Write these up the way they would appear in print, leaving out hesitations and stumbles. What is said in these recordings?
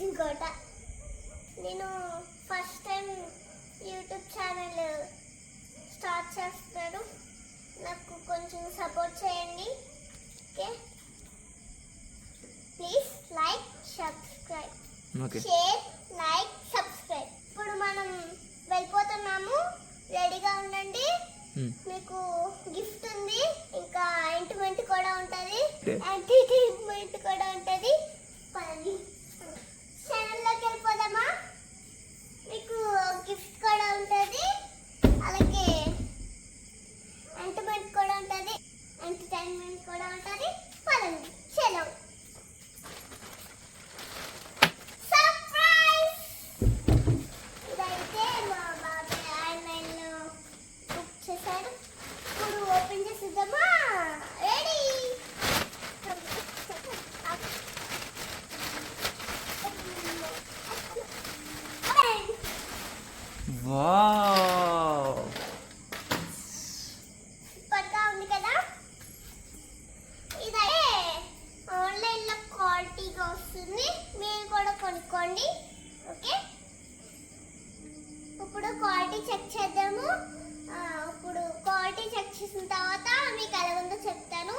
ఇంకోట నేను first time YouTube channel start చేస్తున్నాను. నాకు కొంచెం సపోర్ట్ చేయండి. Okay, please like subscribe, share like subscribe. ఇప్పుడు మనం వెళ్ళిపోతున్నాము, రెడీగా ఉండండి. మీకు గిఫ్ట్ ఉంది, ఇంకా ఎంటర్టైన్మెంట్ కూడా ఉంటుంది, ఎంటర్టైన్మెంట్ కూడా ఉంటుంది. పదండి ఛానల్లోకి వెళ్ళిపోదామా? మీకు గిఫ్ట్ కూడా ఉంటుంది, అలాగే ఎంటర్టైన్మెంట్ కూడా ఉంటుంది, ఎంటర్టైన్మెంట్ కూడా ఉంటుంది. పదండి చలో. వావ్, సూపర్గా ఉంది కదా. ఇదే ఆన్లైన్లో క్వాలిటీగా వస్తుంది, మీరు కూడా కొనుక్కోండి. ఓకే, ఇప్పుడు క్వాలిటీ చెక్ చేద్దాము. ఇప్పుడు క్వాలిటీ చెక్ చేసిన తర్వాత మీకు ఎలా ఉందో చెప్తాను,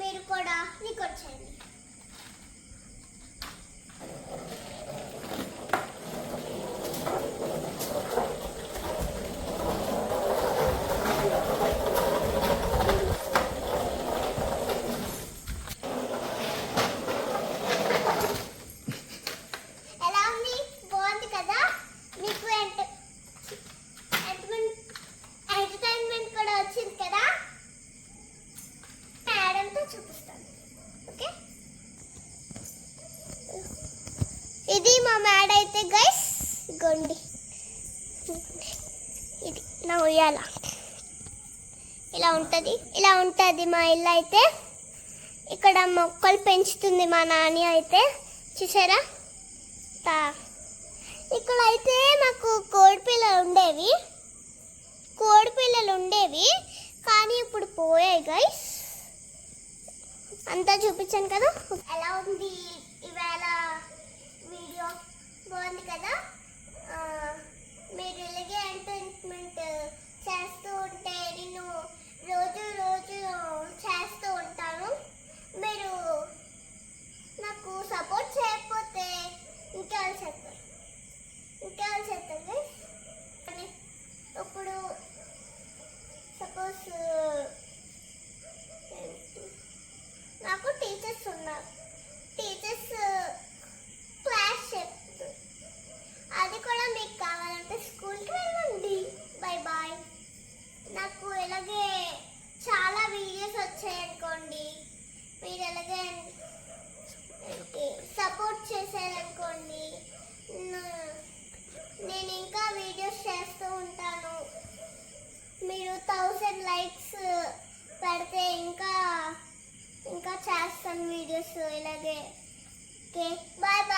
మీరు కూడా రికార్డ్ చేయండి. ఇది మా మ్యాడ్ అయితే గైస్, గొండి ఇది నా ఉయ్యాల. ఇలా ఉంటుంది మా ఇల్లు అయితే. ఇక్కడ మొక్కలు పెంచుతుంది మా నాని అయితే, చూసారా? ఇక్కడ అయితే మాకు కోడి పిల్లలు ఉండేవి కానీ ఇప్పుడు పోయాయి గైస్. అంతా చూపించాను కదా. ఎలా ఉంది ఇవాళ వీడియో? బాగుంది కదా. మీరు ఇలాగే ఎంటర్టైన్మెంట్ చేస్తూ ఉంటే నేను రోజు చేస్తూ ఉంటాను. మీరు నాకు సపోర్ట్ చేయకపోతే ఇంకేళ్ళు చేస్తారు. ఇప్పుడు సపోజ్ నాకు టీచర్స్ ఉన్నారు, టీచర్స్ క్లాస్ చెప్తారు. అది కూడా మీకు కావాలంటే స్కూల్కి వెళ్ళండి. Bye bye. నాకు ఇలాగే చాలా వీడియోస్ వచ్చాయనుకోండి, మీరు ఎలాగే సపోర్ట్ చేశారనుకోండి, నేను ఇంకా వీడియోస్ చేస్తూ ఉంటాను. మీరు 1000 లైక్స్ పెడితే ఇంకా చేస్తాను వీడియోస్ ఇలాగే. Okay, bye bye.